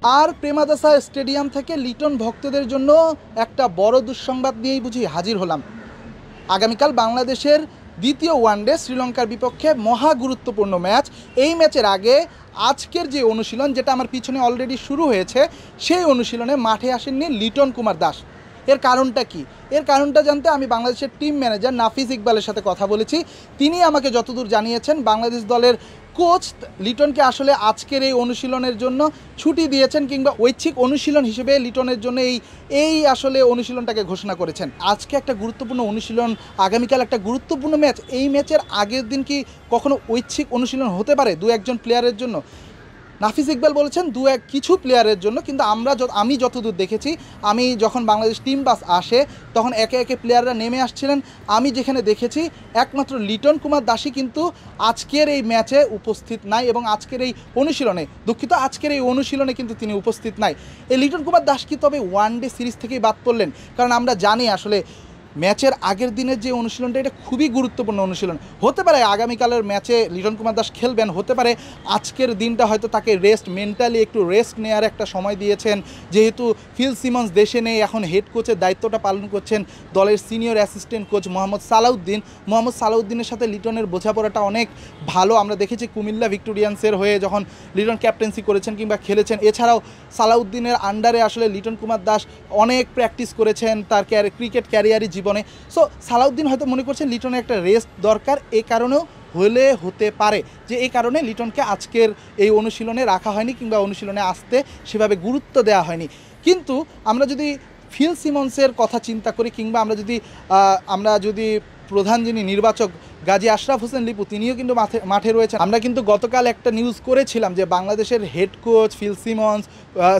আর Premadasa stadium থেকে লিটন ভক্তদের জন্য একটা বড় দুঃসংবাদ নিয়েই বুঝি হাজির হলাম। আগামীকাল বাংলাদেশের দ্বিতীয় ওয়ানডে শ্রীলঙ্কার বিপক্ষে মহা গুরুত্বপূর্ণ ম্যাচ। এই ম্যাচের আগে আজকের যে অনুশীলন, যেটা আমার পিছনে অলরেডি শুরু হয়েছে, সেই অনুশীলনে মাঠে আসেননি লিটন কুমার দাস। এর কারণটা কি? এর কারণটা জানতে আমি বাংলাদেশের টিম ম্যানেজার নাফিজ ইকবালের সাথে কথা বলেছি। তিনি আমাকে যতদূর জানিয়েছেন, বাংলাদেশ দলের কোচ লিটনকে আসলে আজকের এই অনুশীলনের জন্য ছুটি দিয়েছেন, কিংবা ঐচ্ছিক অনুশীলন হিসেবে লিটনের জন্য এই আসলে অনুশীলনটাকে ঘোষণা করেছেন। আজকে একটা গুরুত্বপূর্ণ অনুশীলন, আগামীকাল একটা গুরুত্বপূর্ণ ম্যাচ। এই ম্যাচের আগের দিন কি কখনো ঐচ্ছিক অনুশীলন হতে পারে দু একজন প্লেয়ারের জন্য? নাফিজ ইকবাল বলেছেন কিছু প্লেয়ারের জন্য, কিন্তু আমি যতদূর দেখেছি, আমি যখন বাংলাদেশ টিম বাস আসে তখন একে একে প্লেয়াররা নেমে আসছিলেন। আমি যেখানে দেখেছি একমাত্র লিটন কুমার দাসই কিন্তু আজকের এই ম্যাচে উপস্থিত নাই, এবং আজকের এই অনুশীলনে কিন্তু তিনি উপস্থিত নাই। এই লিটন কুমার দাস কি তবে ওয়ানডে সিরিজ থেকেই বাদ পড়লেন? কারণ আমরা জানি আসলে ম্যাচের আগের দিনের যে অনুশীলনটা, এটা খুবই গুরুত্বপূর্ণ অনুশীলন। হতে পারে আগামীকালের ম্যাচে লিটন কুমার দাস খেলবেন, হতে পারে আজকের দিনটা হয়তো তাকে মেন্টালি একটু রেস্ট নেওয়ার একটা সময় দিয়েছেন। যেহেতু ফিল সিমন্স দেশে নেই, এখন হেড কোচের দায়িত্বটা পালন করছেন দলের সিনিয়র অ্যাসিস্ট্যান্ট কোচ মোহাম্মদ সালাউদ্দিনের সাথে লিটনের বোঝাপড়াটা অনেক ভালো। আমরা দেখেছি কুমিল্লা ভিক্টোরিয়ান্সের হয়ে যখন লিটন ক্যাপ্টেন্সি করেছেন কিংবা খেলেছেন। এছাড়াও সালাউদ্দিনের আন্ডারে আসলে লিটন কুমার দাস অনেক প্র্যাকটিস করেছেন তার ক্রিকেট ক্যারিয়ারে জীবনে। সো সালাউদ্দিন হয়তো মনে করছেন লিটনের একটা রেস্ট দরকার, এই কারণেও হতে পারে যে এই কারণে লিটনকে আজকের এই অনুশীলনে রাখা হয়নি, কিংবা অনুশীলনে আসতে সেভাবে গুরুত্ব দেওয়া হয়নি। কিন্তু আমরা যদি ফিল সিমন্সের কথা চিন্তা করি, কিংবা আমরা যদি প্রধান যিনি নির্বাচক গাজী আশরাফ হোসেন লিপু, তিনিও কিন্তু মাঠে রয়েছেন। আমরা কিন্তু গতকাল একটা নিউজ করেছিলাম যে বাংলাদেশের head coach Phil Simmons,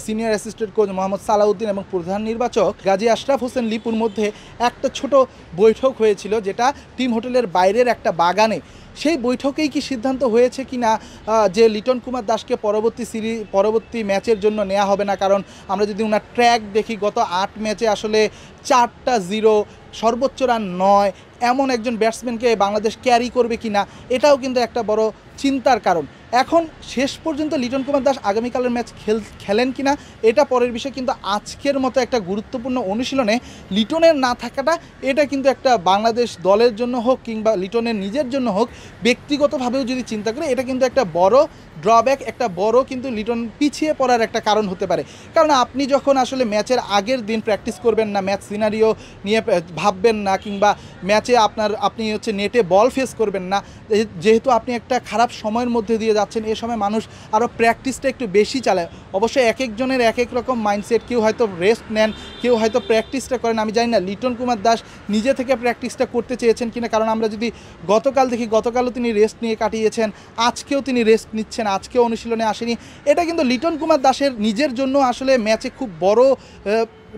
senior assistant coach Mohammad Salauddin এবং প্রধান নির্বাচক গাজী আশরাফ হোসেন লিপুর মধ্যে একটা ছোট বৈঠক হয়েছিল, যেটা টিম হোটেলের বাইরের একটা বাগানে। সেই বৈঠকেই কি সিদ্ধান্ত হয়েছে কি না যে লিটন কুমার দাসকে পরবর্তী ম্যাচের জন্য নেওয়া হবে না? কারণ আমরা যদি ওনার ট্র্যাক দেখি, গত 8 ম্যাচে আসলে 4টা 0, সর্বোচ্চ রান 9, এমন একজন ব্যাটসম্যানকে বাংলাদেশ ক্যারি করবে কি না, এটাও কিন্তু একটা বড় চিন্তার কারণ। এখন শেষ পর্যন্ত লিটন কুমার দাস আগামীকালের ম্যাচ খেলেন কিনা এটা পরের বিষয়, কিন্তু আজকের মতো একটা গুরুত্বপূর্ণ অনুশীলনে লিটনের না থাকাটা, এটা কিন্তু একটা বাংলাদেশ দলের জন্য হোক কিংবা লিটনের নিজের জন্য হোক, ব্যক্তিগতভাবেও যদি চিন্তা করি, এটা কিন্তু একটা বড় ড্রব্যাক, একটা বড় কিন্তু লিটন পিছিয়ে পড়ার একটা কারণ হতে পারে। কারণ আপনি যখন আসলে ম্যাচের আগের দিন প্র্যাকটিস করবেন না, ম্যাচ সিনারিও নিয়ে ভাববেন না, কিংবা ম্যাচে আপনি নেটে বল ফেস করবেন না, যেহেতু আপনি একটা খারাপ সময়ের মধ্যে দিয়ে যাচ্ছেন, এ সময় মানুষ আরও প্র্যাকটিসটা একটু বেশি চালায়। অবশ্যই এক একজনের এক এক রকম মাইন্ডসেট, কেউ হয়তো রেস্ট নেন, কেউ হয়তো প্র্যাকটিসটা করেন। আমি জানি না লিটন কুমার দাস নিজে থেকে প্র্যাকটিসটা করতে চেয়েছেন কিনা, কারণ আমরা যদি গতকাল দেখি, গতকালও তিনি রেস্ট নিয়ে কাটিয়েছেন, আজকেও তিনি রেস্ট নিচ্ছেন, আজকেও অনুশীলনে আসেনি। এটা কিন্তু লিটন কুমার দাসের নিজের জন্য আসলে ম্যাচে খুব বড়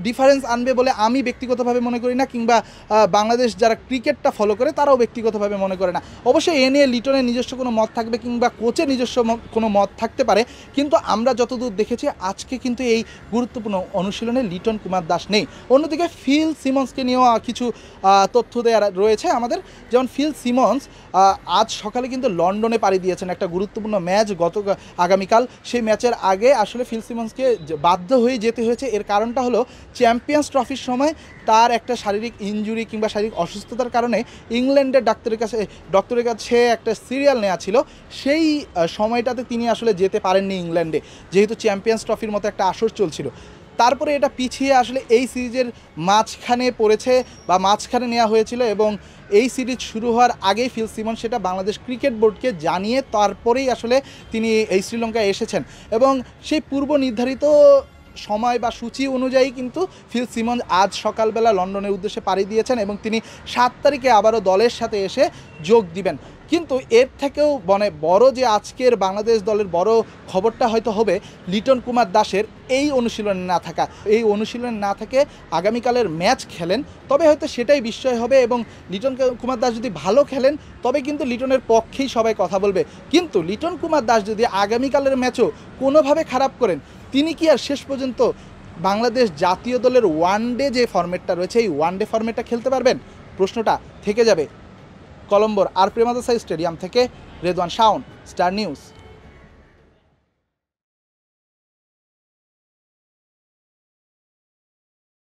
ডিফারেন্স আনবে বলে আমি ব্যক্তিগতভাবে মনে করি না, কিংবা বাংলাদেশ যারা ক্রিকেটটা ফলো করে তারাও ব্যক্তিগতভাবে মনে করে না। অবশ্যই এ নিয়ে লিটনের নিজস্ব কোনো মত থাকবে, কিংবা কোচের নিজস্ব কোনো মত থাকতে পারে, কিন্তু আমরা যতদূর দেখেছি আজকে কিন্তু এই গুরুত্বপূর্ণ অনুশীলনে লিটন কুমার দাস নেই। অন্যদিকে ফিল সিমন্সকে নিয়েও কিছু তথ্য দেওয়া রয়েছে আমাদের। যেমন ফিল সিমন্স আজ সকালে কিন্তু লন্ডনে পাড়ি দিয়েছেন, একটা গুরুত্বপূর্ণ ম্যাচ আগামীকাল। সেই ম্যাচের আগে আসলে ফিল সিমন্সকে বাধ্য হয়ে যেতে হয়েছে। এর কারণটা হলো চ্যাম্পিয়ন্স ট্রফির সময় তার একটা শারীরিক ইনজুরি কিংবা শারীরিক অসুস্থতার কারণে ইংল্যান্ডের ডক্টরের কাছে একটা সিরিয়াল নেওয়া ছিল। সেই সময়টাতে তিনি আসলে যেতে পারেননি ইংল্যান্ডে, যেহেতু চ্যাম্পিয়ন্স ট্রফির মতো একটা আসর চলছিল। তারপরে এটা পিছিয়ে আসলে এই সিরিজের মাঝখানে পড়েছে বা মাঝখানে নেওয়া হয়েছিল, এবং এই সিরিজ শুরু হওয়ার আগেই ফিল সিমন্স সেটা বাংলাদেশ ক্রিকেট বোর্ডকে জানিয়ে তারপরেই আসলে তিনি এই শ্রীলঙ্কায় এসেছেন। এবং সেই পূর্ব নির্ধারিত সময় বা সূচি অনুযায়ী কিন্তু ফিল সিমন্স আজ সকালবেলা লন্ডনের উদ্দেশ্যে পাড়ি দিয়েছেন, এবং তিনি 7 তারিখে আবারও দলের সাথে এসে যোগ দিবেন। কিন্তু এর থেকেও বড় যে আজকের বাংলাদেশ দলের বড় খবরটা হয়তো হবে লিটন কুমার দাসের এই অনুশীলনে না থাকা। এই অনুশীলনে না থেকে আগামীকালের ম্যাচ খেলেন, তবে হয়তো সেটাই বিস্ময় হবে, এবং লিটন কুমার দাস যদি ভালো খেলেন তবে কিন্তু লিটনের পক্ষেই সবাই কথা বলবে। কিন্তু লিটন কুমার দাস যদি আগামীকালের ম্যাচও কোনোভাবে খারাপ করেন, তিনি কি আর শেষ পর্যন্ত বাংলাদেশ জাতীয় দলের ওয়ানডে যে ফরম্যাটটা রয়েছে, এই ওয়ানডে ফরম্যাটটা খেলতে পারবেন? প্রশ্নটা থেকে যাবে। কলম্বোর আর প্রেমাদাসা স্টেডিয়াম থেকে রেদওয়ান শাওন, স্টার নিউজ।